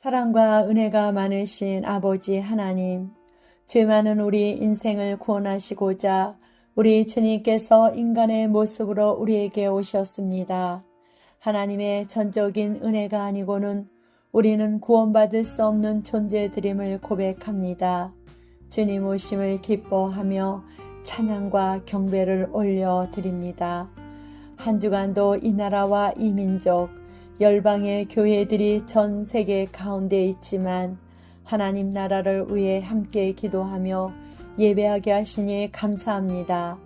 사랑과 은혜가 많으신 아버지 하나님, 죄 많은 우리 인생을 구원하시고자 우리 주님께서 인간의 모습으로 우리에게 오셨습니다. 하나님의 전적인 은혜가 아니고는 우리는 구원받을 수 없는 존재들임을 고백합니다. 주님 오심을 기뻐하며 찬양과 경배를 올려드립니다. 한 주간도 이 나라와 이 민족, 열방의 교회들이 전 세계 가운데 있지만 하나님 나라를 위해 함께 기도하며 예배하게 하시니 감사합니다.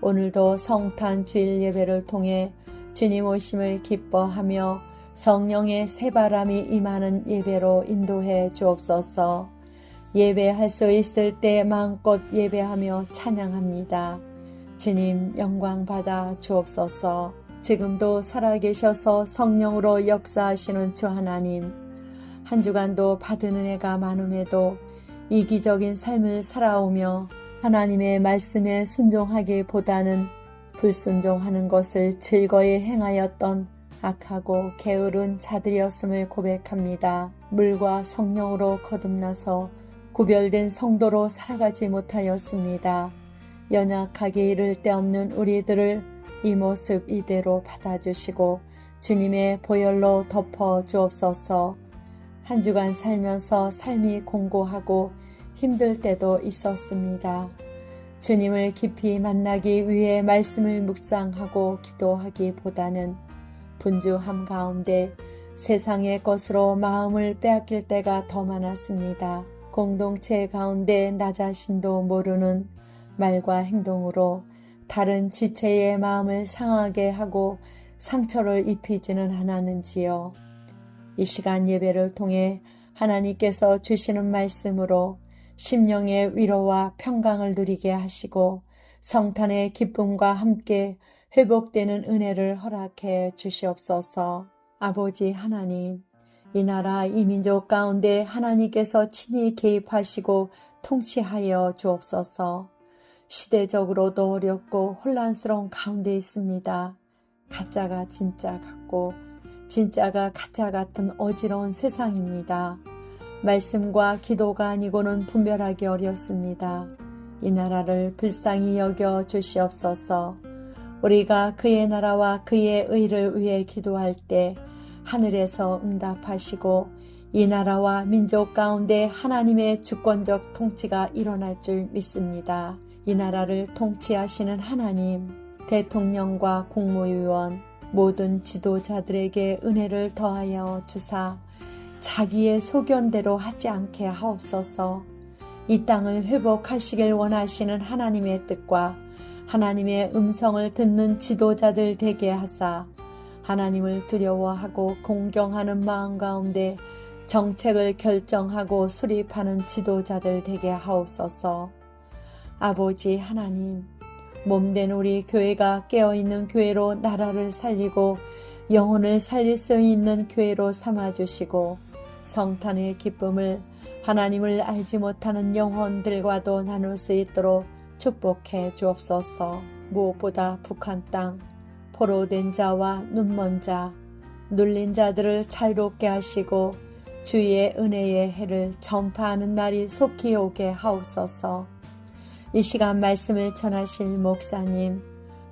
오늘도 성탄 주일 예배를 통해 주님 오심을 기뻐하며 성령의 새바람이 임하는 예배로 인도해 주옵소서. 예배할 수 있을 때 마음껏 예배하며 찬양합니다. 주님 영광 받아 주옵소서. 지금도 살아계셔서 성령으로 역사하시는 주 하나님, 한 주간도 받은 은혜가 많음에도 이기적인 삶을 살아오며 하나님의 말씀에 순종하기보다는 불순종하는 것을 즐거이 행하였던 악하고 게으른 자들이었음을 고백합니다. 물과 성령으로 거듭나서 구별된 성도로 살아가지 못하였습니다. 연약하게 이를 데 없는 우리들을 이 모습 이대로 받아주시고 주님의 보혈로 덮어 주옵소서. 한 주간 살면서 삶이 공고하고 힘들 때도 있었습니다. 주님을 깊이 만나기 위해 말씀을 묵상하고 기도하기보다는 분주함 가운데 세상의 것으로 마음을 빼앗길 때가 더 많았습니다. 공동체 가운데 나 자신도 모르는 말과 행동으로 다른 지체의 마음을 상하게 하고 상처를 입히지는 않았는지요. 이 시간 예배를 통해 하나님께서 주시는 말씀으로 심령의 위로와 평강을 누리게 하시고 성탄의 기쁨과 함께 회복되는 은혜를 허락해 주시옵소서. 아버지 하나님, 이 나라 이 민족 가운데 하나님께서 친히 개입하시고 통치하여 주옵소서. 시대적으로도 어렵고 혼란스러운 가운데 있습니다. 가짜가 진짜 같고 진짜가 가짜 같은 어지러운 세상입니다. 말씀과 기도가 아니고는 분별하기 어렵습니다. 이 나라를 불쌍히 여겨 주시옵소서. 우리가 그의 나라와 그의 의를 위해 기도할 때 하늘에서 응답하시고 이 나라와 민족 가운데 하나님의 주권적 통치가 일어날 줄 믿습니다. 이 나라를 통치하시는 하나님, 대통령과 국무위원, 모든 지도자들에게 은혜를 더하여 주사 자기의 소견대로 하지 않게 하옵소서. 이 땅을 회복하시길 원하시는 하나님의 뜻과 하나님의 음성을 듣는 지도자들 되게 하사 하나님을 두려워하고 공경하는 마음 가운데 정책을 결정하고 수립하는 지도자들 되게 하옵소서. 아버지 하나님, 몸된 우리 교회가 깨어있는 교회로 나라를 살리고 영혼을 살릴 수 있는 교회로 삼아주시고 성탄의 기쁨을 하나님을 알지 못하는 영혼들과도 나눌 수 있도록 축복해 주옵소서. 무엇보다 북한 땅, 포로된 자와 눈먼 자, 눌린 자들을 자유롭게 하시고 주의 은혜의 해를 전파하는 날이 속히 오게 하옵소서. 이 시간 말씀을 전하실 목사님,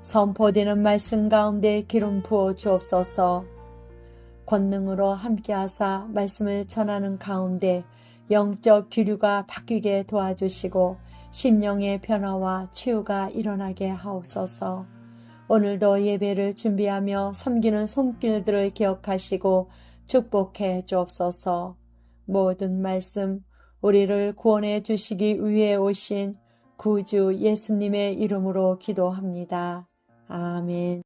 선포되는 말씀 가운데 기름 부어 주옵소서. 권능으로 함께하사 말씀을 전하는 가운데 영적 기류가 바뀌게 도와주시고 심령의 변화와 치유가 일어나게 하옵소서. 오늘도 예배를 준비하며 섬기는 손길들을 기억하시고 축복해 주옵소서. 모든 말씀 우리를 구원해 주시기 위해 오신 구주 예수님의 이름으로 기도합니다. 아멘.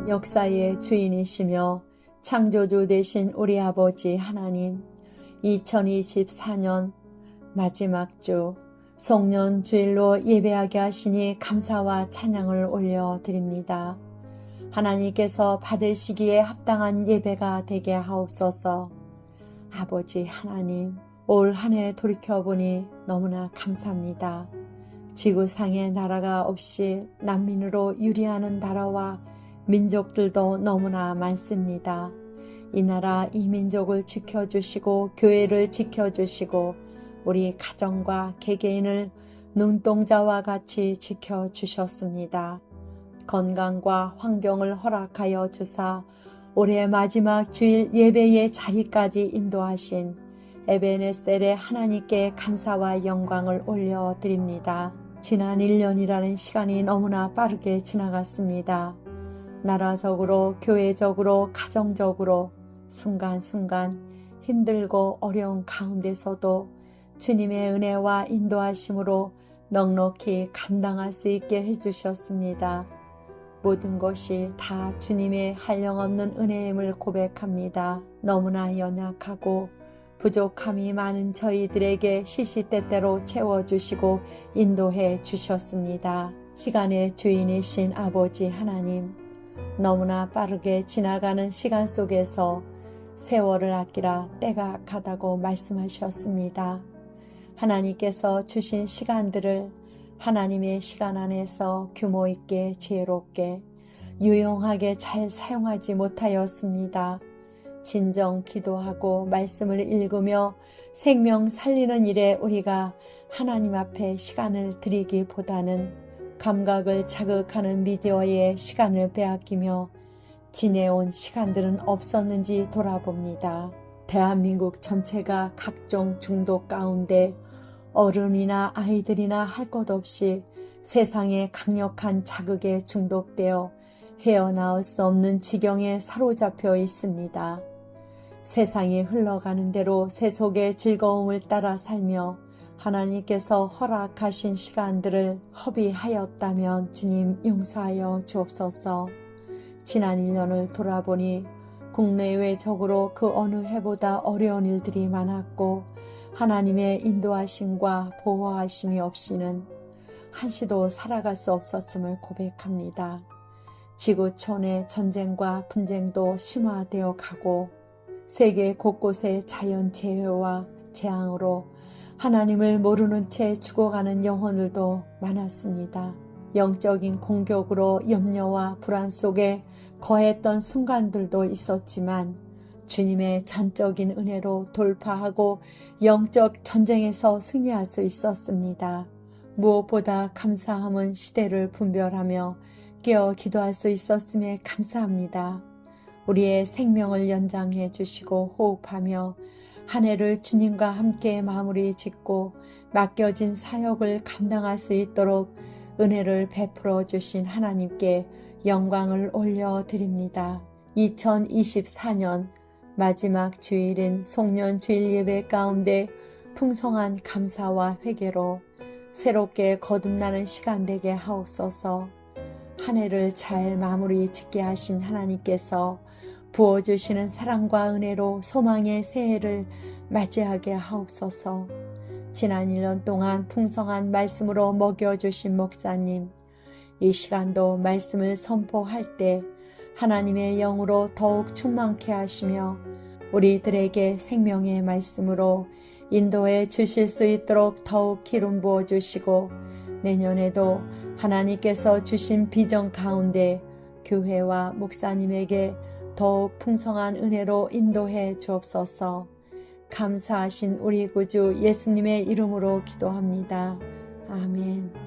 역사의 주인이시며 창조주 되신 우리 아버지 하나님, 2024년 마지막 주 송년 주일로 예배하게 하시니 감사와 찬양을 올려드립니다. 하나님께서 받으시기에 합당한 예배가 되게 하옵소서. 아버지 하나님, 올 한 해 돌이켜보니 너무나 감사합니다. 지구상에 나라가 없이 난민으로 유리하는 나라와 민족들도 너무나 많습니다. 이 나라 이 민족을 지켜주시고 교회를 지켜주시고 우리 가정과 개개인을 눈동자와 같이 지켜주셨습니다. 건강과 환경을 허락하여 주사 올해 마지막 주일 예배의 자리까지 인도하신 에베네셀의 하나님께 감사와 영광을 올려드립니다. 지난 1년이라는 시간이 너무나 빠르게 지나갔습니다. 나라적으로, 교회적으로, 가정적으로 순간순간 힘들고 어려운 가운데서도 주님의 은혜와 인도하심으로 넉넉히 감당할 수 있게 해주셨습니다. 모든 것이 다 주님의 한량없는 은혜임을 고백합니다. 너무나 연약하고 부족함이 많은 저희들에게 시시때때로 채워주시고 인도해 주셨습니다. 시간의 주인이신 아버지 하나님, 너무나 빠르게 지나가는 시간 속에서 세월을 아끼라 때가 가다고 말씀하셨습니다. 하나님께서 주신 시간들을 하나님의 시간 안에서 규모 있게 지혜롭게 유용하게 잘 사용하지 못하였습니다. 진정 기도하고 말씀을 읽으며 생명 살리는 일에 우리가 하나님 앞에 시간을 드리기보다는 감각을 자극하는 미디어에 시간을 빼앗기며 지내온 시간들은 없었는지 돌아봅니다. 대한민국 전체가 각종 중독 가운데 어른이나 아이들이나 할 것 없이 세상의 강력한 자극에 중독되어 헤어나올 수 없는 지경에 사로잡혀 있습니다. 세상이 흘러가는 대로 세속의 즐거움을 따라 살며 하나님께서 허락하신 시간들을 허비하였다면 주님 용서하여 주옵소서. 지난 1년을 돌아보니 국내외적으로 그 어느 해보다 어려운 일들이 많았고 하나님의 인도하심과 보호하심이 없이는 한시도 살아갈 수 없었음을 고백합니다. 지구촌의 전쟁과 분쟁도 심화되어 가고 세계 곳곳의 자연재해와 재앙으로 하나님을 모르는 채 죽어가는 영혼들도 많았습니다. 영적인 공격으로 염려와 불안 속에 거했던 순간들도 있었지만 주님의 전적인 은혜로 돌파하고 영적 전쟁에서 승리할 수 있었습니다. 무엇보다 감사함은 시대를 분별하며 깨어 기도할 수 있었음에 감사합니다. 우리의 생명을 연장해 주시고 호흡하며 한 해를 주님과 함께 마무리 짓고 맡겨진 사역을 감당할 수 있도록 은혜를 베풀어 주신 하나님께 영광을 올려드립니다. 2024년 마지막 주일인 송년 주일 예배 가운데 풍성한 감사와 회개로 새롭게 거듭나는 시간 되게 하옵소서. 한 해를 잘 마무리 짓게 하신 하나님께서 부어주시는 사랑과 은혜로 소망의 새해를 맞이하게 하옵소서. 지난 1년 동안 풍성한 말씀으로 먹여주신 목사님, 이 시간도 말씀을 선포할 때 하나님의 영으로 더욱 충만케 하시며 우리들에게 생명의 말씀으로 인도해 주실 수 있도록 더욱 기름 부어주시고 내년에도 하나님께서 주신 비전 가운데 교회와 목사님에게 더욱 풍성한 은혜로 인도해 주옵소서. 감사하신 우리 구주 예수님의 이름으로 기도합니다. 아멘.